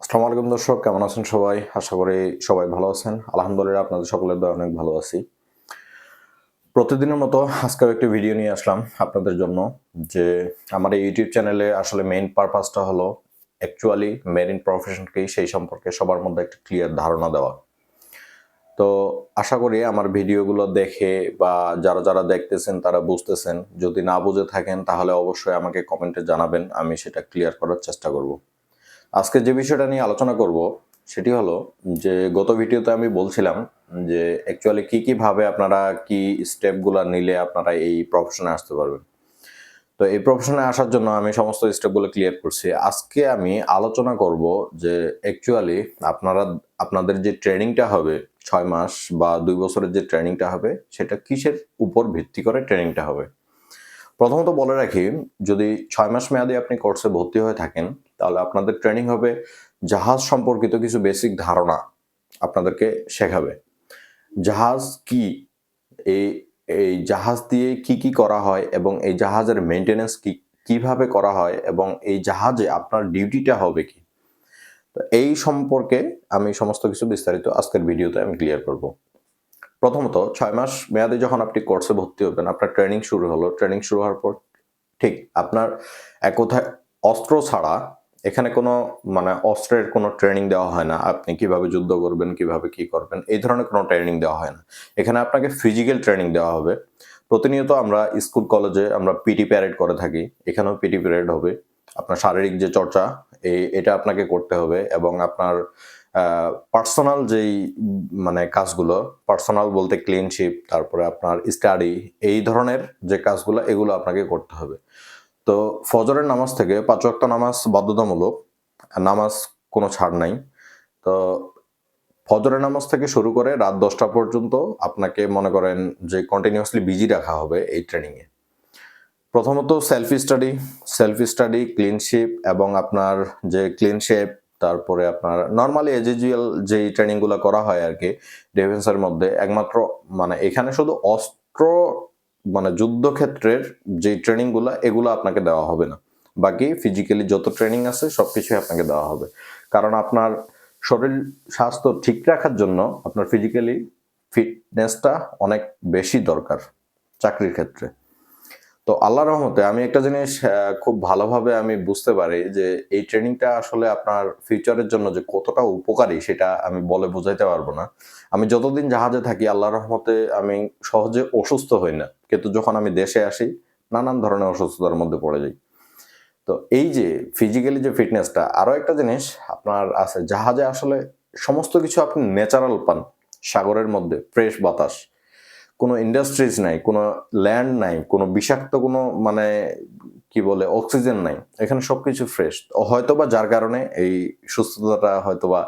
আসসালামু আলাইকুম দর্শক, কেমন আছেন সবাই? আশা করি সবাই ভালো আছেন। আলহামদুলিল্লাহ আপনাদের সকলের দয়ায় অনেক ভালো আছি। প্রতিদিনের মতো আজকেও একটি ভিডিও নিয়ে আসলাম আপনাদের জন্য। যে আমার এই ইউটিউব চ্যানেলে আসলে মেইন পারপাসটা হলো অ্যাকচুয়ালি মেরিন প্রফেশন কি সেই সম্পর্কে সবার মধ্যে একটা ক্লিয়ার ধারণা দেওয়া। তো আশা করি আমার ভিডিওগুলো দেখে বা যারা দেখতেছেন তারা বুঝতেছেন। যদি না বুঝে থাকেন তাহলে অবশ্যই আমাকে কমেন্টে জানাবেন। আমি সেটা ক্লিয়ার করার চেষ্টা করব। আজকে যে বিষয়টা নিয়ে আলোচনা করব সেটি হলো যে গত ভিডিওতে আমি বলছিলাম যে অ্যাকচুয়ালি কি ভাবে আপনারা কি স্টেপগুলো নিলে আপনারা এই প্রফেশনে আসতে পারবেন। তো এই প্রফেশনে আসার জন্য আমি সমস্ত স্টেপগুলো ক্লিয়ার করছি। আজকে আমি আলোচনা করব যে অ্যাকচুয়ালি আপনাদের যে ট্রেনিংটা হবে ৬ মাস বা ২ বছরের যে ট্রেনিংটা হবে সেটা কিসের উপর ভিত্তি করে ট্রেনিংটা হবে। প্রথমত বলে রাখি, যদি ৬ মাস মেয়াদী আপনি কোর্সে ভর্তি হয়ে থাকেন, তাহলে আপনাদের ট্রেনিং হবে জাহাজ সম্পর্কিত কিছু বেসিক ধারণা আপনাদেরকে শেখাবে। জাহাজ কি? এই এই জাহাজ দিয়ে কি করা হয় এবং এই জাহাজের মেইনটেন্যান্স কিভাবে করা হয় এবং এই জাহাজে আপনার ডিউটিটা হবে কি? তো এই সম্পর্কে আমি সমস্ত কিছু বিস্তারিত আজকের ভিডিওতে আমি ক্লিয়ার করব। প্রথমত ৬ মাস মেয়াদে যখন আপনি কোর্সে ভর্তি হবেন, আপনার ট্রেনিং শুরু হলো। ট্রেনিং শুরু হওয়ার পর ঠিক আপনার এক কথায় অস্ত্র ছাড়া এখানে কোনো অস্ত্রের কোনো ট্রেনিং দেওয়া হয় না। আপনি কিভাবে যুদ্ধ করবেন, কিভাবে কি করবেন, এই ধরনের কোনো ট্রেনিং দেওয়া হয় না। এখানে আপনাকে ফিজিক্যাল ট্রেনিং দেওয়া হবে। প্রতিনিয়ত আমরা স্কুল কলেজে আমরা পিটি প্যারেড করে থাকি। এখানেও পিটি প্যারেড হবে। আপনার শারীরিক যে চর্চা এটা আপনাকে করতে হবে এবং আপনার পার্সোনাল যেই কাজগুলো, পার্সোনাল বলতে ক্লিনশিপ, তারপরে আপনার স্টাডি, এই ধরনের যে কাজগুলো এগুলো আপনাকে করতে হবে। তো ফজরের নামাজ থেকে ৫ ওয়াক্ত নামাজ বাধ্যতামূলক। নামাজ কোনো ছাড় নাই। তো ফজরের নামাজ থেকে শুরু করে রাত ১০টা পর্যন্ত আপনাকে মনে করেন যে কন্টিনিউয়াসলি বিজি রাখা হবে এই ট্রেনিং এ। প্রথমত সেলফ স্টাডি, ক্লিনশিপ এবং আপনার যে ক্লিন শেপ, তারপরে আপনার নরমালি এজ ইউজুয়াল যেই ট্রেনিং গুলা করা হয় আরকি ডিফেন্সের মধ্যে একমাত্র এখানে শুধু অস্ত্র যুদ্ধক্ষেত্রের যেই ট্রেনিং গুলা এগুলো আপনাকে দেওয়া হবে না। বাকি ফিজিক্যালি যত ট্রেনিং আছে সবকিছুই আপনাকে দেওয়া হবে। কারণ আপনার শরীর স্বাস্থ্য ঠিক রাখার জন্য আপনার ফিজিক্যালি ফিটনেসটা অনেক বেশি দরকার চাকরির ক্ষেত্রে। তো আল্লাহর রহমতে আমি একটা জিনিস খুব ভালোভাবে আমি বুঝতে পারি যে এই ট্রেনিংটা আসলে আপনার ফিউচারের জন্য যে কতটা উপকারী সেটা আমি বলে বোঝাইতে পারবো না। আমি যতদিন জাহাজে থাকি আল্লাহর রহমতে আমি সহজে অসুস্থ হই না। কিন্তু যখন আমি দেশে আসি নানান ধরনের অসুস্থতার মধ্যে পড়ে যাই। তো এই যে ফিজিক্যালি যে ফিটনেসটা আরো একটা জিনিস আপনার আছে জাহাজে আসলে সমস্ত কিছু আপনি ন্যাচারাল পান। সাগরের মধ্যে ফ্রেশ বাতাস। কোনো ইন্ডাস্ট্রিজ নাই, কোনো ল্যান্ড নাই, কোনো বিষাক্ত কোনো কি বলে অক্সিজেন নাই। এখানে সবকিছু ফ্রেশ। হয়তোবা যার কারণে এই সুস্থতাটা হয়তোবা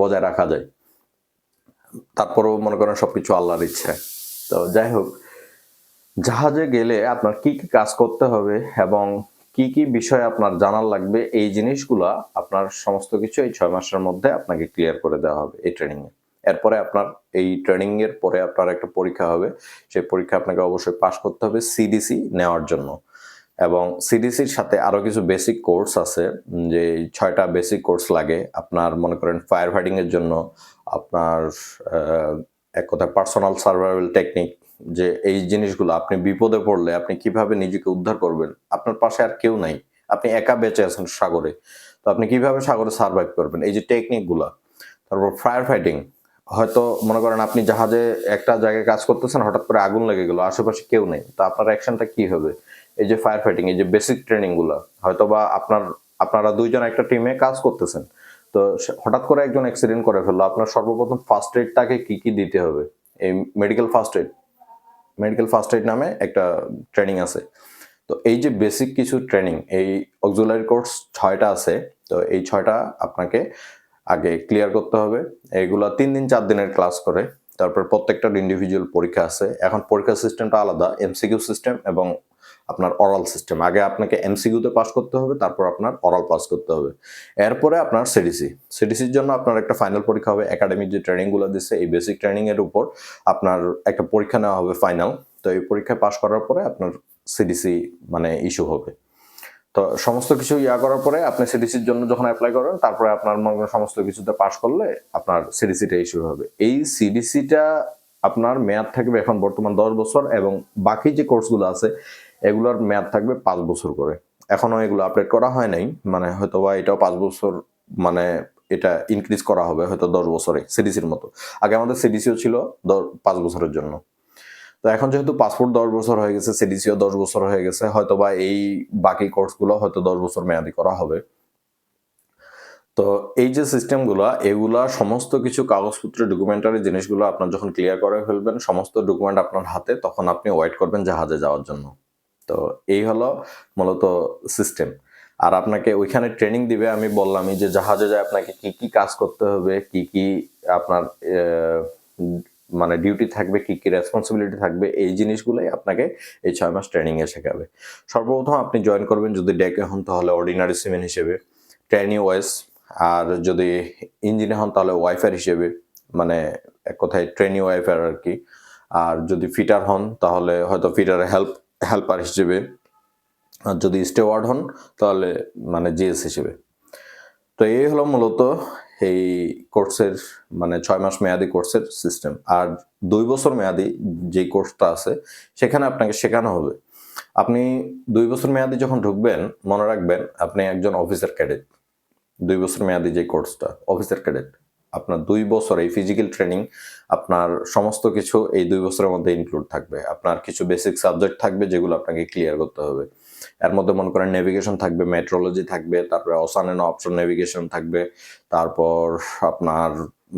বজায় রাখা যায়। তারপরেও মনে করেন সবকিছু আল্লাহর ইচ্ছা। তো যাই হোক, জাহাজে গেলে আপনার কি কাজ করতে হবে এবং কি বিষয় আপনার জানার লাগবে এই জিনিসগুলা আপনার সমস্ত কিছু এই ৬ মাসের মধ্যে আপনাকে ক্লিয়ার করে দেওয়া হবে এই ট্রেনিং এ। এরপরে আপনার এই ট্রেনিং এর পরে আপনার একটা পরীক্ষা হবে। সেই পরীক্ষা আপনাকে অবশ্যই পাস করতে হবে সিডিসি নেওয়ার জন্য। এবং সিডিসির সাথে আরো কিছু বেসিক কোর্স আছে, যে ৬ টা বেসিক কোর্স লাগে। আপনার মনে করেন ফায়ার ফাইটিং এর জন্য আপনার আ এক কথায় পার্সোনাল সার্ভাইভাল টেকনিক, যে এই জিনিসগুলো আপনি বিপদে পড়লে আপনি কিভাবে নিজেকে উদ্ধার করবেন। আপনার পাশে আর কেউ নাই। আপনি একা বেঁচে আছেন সাগরে। তো আপনি কিভাবে সাগরে সার্ভাইভ করবেন? এই যে টেকনিক গুলা। তারপর ফায়ার ফাইটিং। হয়তো মনে করেন আপনি জাহাজে একটা জায়গায় কাজ করতেছেন, হঠাৎ করে আগুন লেগে গেল। আশেপাশে কেউ নেই। তো আপনার অ্যাকশনটা কি হবে? এই যে ফায়ার ফাইটিং, এই যে বেসিক ট্রেনিং গুলা। হয়তোবা আপনারা ২ জন একটা টিমে কাজ করতেছেন। তো হঠাৎ করে একজন অ্যাক্সিডেন্ট করে ফেললো। আপনার সর্বপ্রথম ফার্স্ট এইড টাকে কি দিতে হবে? এই medical first aid. Medical first aid নামে একটা ট্রেনিং আছে। তো এই যে বেসিক কিছু ট্রেনিং, এই অক্সিলারি কোর্স ৬ টা আছে। তো এই ৬ টা আপনাকে আগে ক্লিয়ার করতে হবে। এগুলা ৩ দিন ৪ দিনের ক্লাস করে। তারপর প্রত্যেকটার ইন্ডিভিজুয়াল পরীক্ষা আছে। এখন পরীক্ষার সিস্টেমটা আলাদা। এমসিকিউ সিস্টেম এবং আপনার ওরাল সিস্টেম। আগে আপনাকে এমসিকিউতে পাস করতে হবে, তারপর আপনার ওরাল পাস করতে হবে। এরপরে আপনার সিডিসি। সিডিসির জন্য আপনার একটা ফাইনাল পরীক্ষা হবে। একাডেমিক যে ট্রেনিং গুলো দিচ্ছে এই বেসিক ট্রেনিং এর উপর আপনার একটা পরীক্ষা নেওয়া হবে ফাইনাল। তো এই পরীক্ষায় পাস করার পরে আপনার সিডিসি ইস্যু হবে। তো সমস্ত কিছু করার পরে আপনি সিডিসির জন্য যখন অ্যাপ্লাই করেন, তারপরে আপনার মনে করেন সমস্ত কিছুতে পাস করলে আপনার সিডিসিটা ইস্যু হবে। এই সিডিসিটা আপনার মেয়াদ থাকবে এখন বর্তমান 10 বছর, এবং বাকি যে কোর্সগুলো আছে এগুলোর মেয়াদ থাকবে 5 বছর করে। এখনো এগুলো আপডেট করা হয় নাই, মানে হয়তো বা এটাও 5 বছর, মানে এটা ইনক্রিজ করা হবে হয়তো 10 বছরে সিডিসির মতো। আগে আমাদের সিডিসিও ছিল 5 বছরের জন্য। তো এখন যেহেতু পাসপোর্ট 10 বছর হয়ে গেছে, সিডিসিও 10 বছর হয়ে গেছে, হয়তো বা এই বাকি কোর্সগুলো হয়তো 10 বছর মেয়াদি করা হবে। তো এই যে সিস্টেমগুলো, এগুলা সমস্ত কিছু কাগজপত্র ডকুমেন্টারি জিনিসগুলো আপনার যখন ক্লিয়ার করে ফেলবেন, সমস্ত ডকুমেন্ট আপনার হাতে, তখন আপনি ওয়েট করবেন জাহাজে যাওয়ার জন্য। তো এই হলো মূলত সিস্টেম। আর আপনাকে ওইখানে ট্রেনিং দিবে, আমি বললামই যে জাহাজে যায় আপনাকে কি কি কাজ করতে হবে, কি কি আপনার মানে ডিউটি থাকবে, কি কি রেসপন্সিবিলিটি থাকবে, এই জিনিসগুলোই আপনাকে এই 6 মাস ট্রেনিং এ শেখাবে। সর্বপ্রথম আপনি জয়েন করবেন যদি ডেকে হন তাহলে অর্ডিনারি সিমেন হিসেবে, ট্রেনি ওয়েস, আর যদি ইঞ্জিনে হন তাহলে ওয়াইফার হিসেবে, মানে এক কথায় ট্রেনি ওয়াইফার আর কি। আর যদি ফিটার হন তাহলে হয়তো ফিটারের হেল্পার হিসেবে, আর যদি স্টেওয়ার্ড হন তাহলে মানে জিএস হিসেবে। তো এই হলো মূলত এই কোর্সের মানে 6 মাস মেয়াদি কোর্সের সিস্টেম। আর 2 বছর মেয়াদি যে কোর্সটা আছে সেখানে আপনাকে শেখানো হবে। আপনি 2 বছর মেয়াদি যখন ঢুকবেন, মনে রাখবেন আপনি একজন অফিসার ক্যাডেট। 2 বছর মেয়াদি যে কোর্সটা অফিসার ক্যাডেট, আপনার 2 বছর এই ফিজিক্যাল ট্রেনিং, আপনার সমস্ত কিছু এই 2 বছরের মধ্যে ইনক্লুড থাকবে। আপনার কিছু বেসিক সাবজেক্ট থাকবে যেগুলো আপনাকে ক্লিয়ার করতে হবে। এর মধ্যে মনে করেন নেভিগেশন থাকবে, মেট্রোলজি থাকবে, তারপরে ওশান এন্ড অফশোর নেভিগেশন থাকবে, তারপর আপনার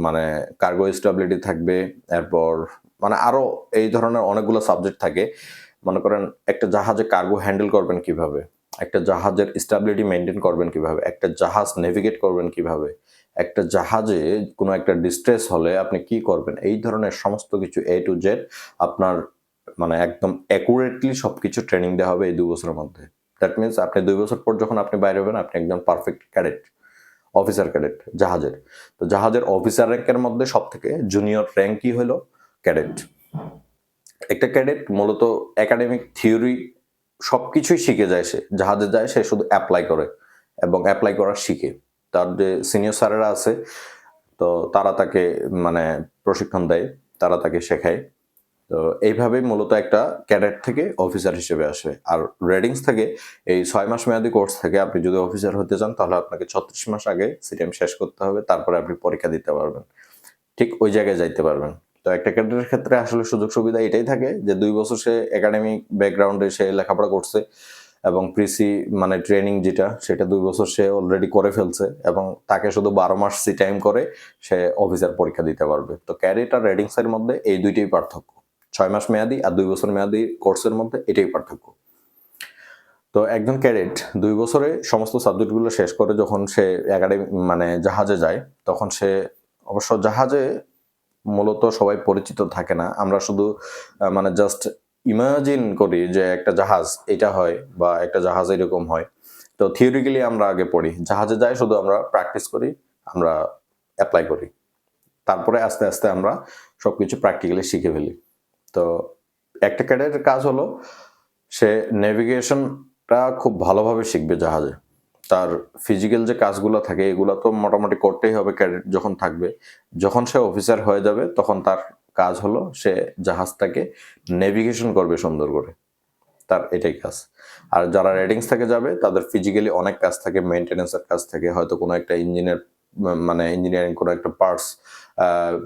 মানে কার্গো স্টেবিলিটি থাকবে, এরপর মানে আরো এই ধরনের অনেকগুলো সাবজেক্ট থাকে। মনে করেন একটা জাহাজে কার্গো হ্যান্ডেল করবেন কিভাবে, একটা জাহাজের স্টেবিলিটি মেনটেন করবেন কিভাবে, একটা জাহাজ নেভিগেট করবেন কিভাবে, একটা জাহাজে কোনো একটা ডিস্ট্রেস হলে আপনি কি করবেন, এই ধরনের সমস্ত কিছু A to Z আপনার মানে একদম অ্যাকুরেটলি সবকিছু ট্রেনিং দেওয়া হবে এই 2 বছরের মধ্যে। দ্যাট মিনস আপনি 2 বছর পর যখন আপনি বাইরে হবেন, আপনি একজন পারফেক্ট ক্যাডেট, অফিসার ক্যাডেট জাহাজের। তো জাহাজের অফিসার র্যাঙ্কের মধ্যে সবথেকে জুনিয়র র্যাঙ্কই হলো ক্যাডেট। একটা ক্যাডেট মূলত একাডেমিক থিওরি সবকিছুই শিখে যায়, সে জাহাজে যায়, সে শুধু অ্যাপ্লাই করে এবং অ্যাপ্লাই করা শিখে। তার যে সিনিয়র স্যারেরা আছে, তো তারা তাকে মানে প্রশিক্ষণ দেয়, তারা তাকে শেখায়। তো এইভাবেই মূলত একটা ক্যাডেট থেকে অফিসার হিসেবে আসে। আর রেডিংস থেকে এই 6 মাস মেয়াদী কোর্স থেকে আপনি যদি অফিসার হতে চান তাহলে আপনাকে 36 মাস আগে সিটেম শেষ করতে হবে, তারপরে আপনি পরীক্ষা দিতে পারবেন, ঠিক ওই জায়গায় যাইতে পারবেন। তো একটা ক্যাডেটের ক্ষেত্রে আসলে সুযোগ সুবিধা এটাই থাকে যে 2 বছর সে একাডেমিক ব্যাকগ্রাউন্ডে সে লেখাপড়া করছে, এবং প্রিসি মানে ট্রেনিং যেটা সেটা 2 বছর সে অলরেডি করে ফেলছে, এবং তাকে শুধু 12 মাস সি টাইম করে সে অফিসার পরীক্ষা দিতে পারবে। তো ক্যাডেট আর রেডিংসের মধ্যে এই দুইটাই পার্থক্য। 6 মাস মেয়াদি আর 2 বছর মেয়াদি কোর্সের মধ্যে এটাই পার্থক্য। তো একজন ক্যাডেট 2 বছরে সমস্ত সাবজেক্টগুলো শেষ করে যখন সে একাডেমি মানে জাহাজে যায়, তখন সে অবশ্য জাহাজে মূলত সবাই পরিচিত থাকে না। আমরা শুধু মানে জাস্ট ইমাজিন করি যে একটা জাহাজ এটা হয় বা একটা জাহাজ এরকম হয়। তো থিওরিক্যালি আমরা আগে পড়ি, জাহাজে যাই শুধু আমরা প্র্যাকটিস করি, আমরা অ্যাপ্লাই করি, তারপরে আস্তে আস্তে আমরা সবকিছু প্র্যাকটিক্যালি শিখে ফেলি। তো একটা ক্যাডেটের কাজ হলো সে নেভিগেশনটা খুব ভালোভাবে শিখবে জাহাজে। তার ফিজিক্যাল যে কাজগুলো থাকে এগুলো তো মোটামুটি করতেই হবে ক্যাডেট যখন থাকবে। যখন সে অফিসার হয়ে যাবে তখন তার কাজ হলো সে জাহাজটাকে নেভিগেশন করবে সুন্দর করে। তার এটাই কাজ। আর যারা রেটিংস থেকে যাবে তাদের ফিজিক্যালি অনেক কাজ থাকে, মেইনটেন্যান্সের কাজ থাকে। হয়তো কোনো একটা ইঞ্জিনের মানে ইঞ্জিনিয়ারিং কোনো একটা পার্টস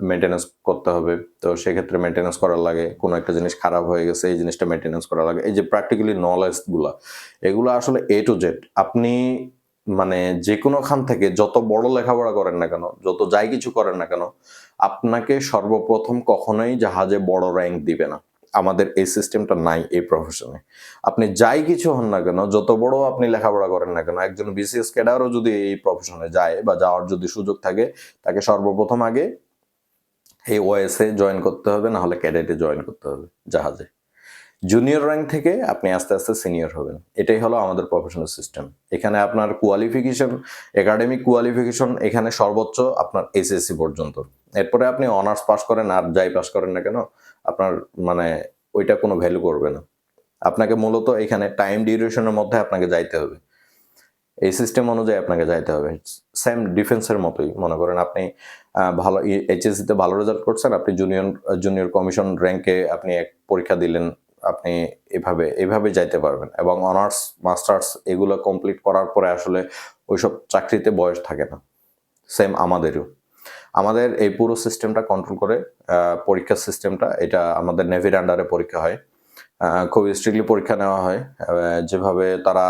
মেইনটেন্যান্স করতে হবে। তো সেক্ষেত্রে মেইনটেন্যান্স করার লাগে। কোনো একটা জিনিস খারাপ হয়ে গেছে, এই জিনিসটা মেইনটেন্যান্স করা লাগে। এই যে প্র্যাকটিক্যালি নলেজগুলা, এগুলো আসলে A to Z। আপনি মানে যেকোনো খান থেকে যত বড় লেখাপড়া করেন না কেন, যত যাই কিছু করেন না কেন, আপনাকে সর্বপ্রথম কখনোই জাহাজে বড় র্যাঙ্ক দিবে না। আমাদের এই সিস্টেমটা নাই এই প্রফেশনে। আপনি যাই কিছু হন না কেন, যত বড় আপনি লেখাপড়া করেন না কেন, একজন বিসিএস ক্যাডারও যদি এই প্রফেশনে যায় বা যাওয়ার যদি সুযোগ থাকে, তাকে সর্বপ্রথম আগে এই ওএসএ জয়েন করতে হবে, না হলে ক্যাডেটে জয়েন করতে হবে জাহাজে। জুনিয়র র্যাঙ্ক থেকে আপনি আস্তে আস্তে সিনিয়র হবেন। এটাই হলো আমাদের প্রফেশনাল সিস্টেম। এখানে আপনার কোয়ালিফিকেশন, একাডেমিক কোয়ালিফিকেশন এখানে সর্বোচ্চ আপনার এসএসসি পর্যন্ত। এরপরে আপনি অনার্স পাস করেন আর যাই পাস করেন না কেন, আপনার মানে ওইটা কোনো ভ্যালু করবে না। আপনাকে মূলত এখানে টাইম ডিউরেশনের মধ্যে আপনাকে যাইতে হবে। এই সিস্টেম অনুযায়ী আপনাকে যাইতে হবে। সেম ডিফেন্সের মতোই। মনে করেন আপনি ভালো এইচএসসিতে ভালো রেজাল্ট করছেন, আপনি জুনিয়র কমিশন র্যাঙ্কে আপনি এক পরীক্ষা দিলেন, আপনি এভাবে যাইতে পারবেন। এবং অনার্স, মাস্টার্স এগুলো কমপ্লিট করার পরে আসলে ওইসব চাকরিতে বয়স থাকে না। সেম আমাদেরও। আমাদের এই পুরো সিস্টেমটা কন্ট্রোল করে পরীক্ষার সিস্টেমটা, এটা আমাদের নেভির আন্ডারে পরীক্ষা হয়। খুব স্ট্রিক্টলি পরীক্ষা নেওয়া হয়। যেভাবে তারা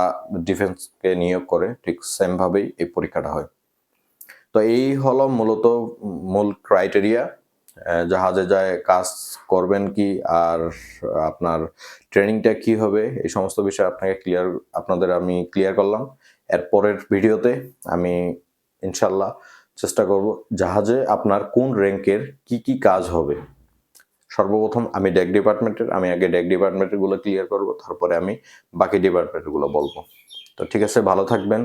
ডিফেন্সকে নিয়োগ করে ঠিক সেমভাবেই এই পরীক্ষাটা হয়। তো এই হলো মূলত মূল ক্রাইটেরিয়া। জাহাজে যায় কাজ করবেন কি, আর আপনার ট্রেনিংটা কি হবে, এই সমস্ত বিষয় আপনাদের আমি ক্লিয়ার করলাম। এর পরের ভিডিওতে আমি ইনশাল্লাহ চেষ্টা করব জাহাজে আপনার কোন র্যাঙ্কের কি কাজ হবে। সর্বপ্রথম আমি আগে ডেক ডিপার্টমেন্টের গুলো ক্লিয়ার করব, তারপরে আমি বাকি ডিপার্টমেন্টের গুলো বলবো। তো ঠিক আছে, ভালো থাকবেন,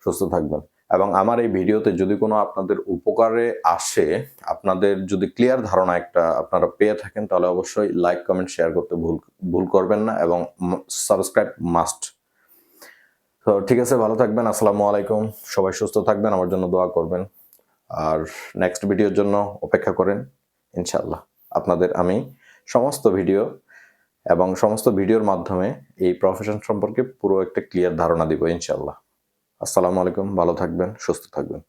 সুস্থ থাকবেন। এবং আমার এই ভিডিওতে যদি কোনো আপনাদের উপকারে আসে, আপনাদের যদি ক্লিয়ার ধারণা একটা আপনারা পেয়ে থাকেন, তাহলে অবশ্যই লাইক, কমেন্ট, শেয়ার করতে ভুল করবেন না, এবং সাবস্ক্রাইব মাস্ট। তো ঠিক আছে, ভালো থাকবেন। আসসালামু আলাইকুম। সবাই সুস্থ থাকবেন, আমার জন্য দোয়া করবেন। আর নেক্সট ভিডিওর জন্য অপেক্ষা করেন। ইনশাআল্লাহ আপনাদের আমি সমস্ত ভিডিওর মাধ্যমে এই প্রফেশন সম্পর্কে পুরো একটা ক্লিয়ার ধারণা দিব ইনশাআল্লাহ। আসসালামু আলাইকুম, ভালো থাকবেন, সুস্থ থাকবেন।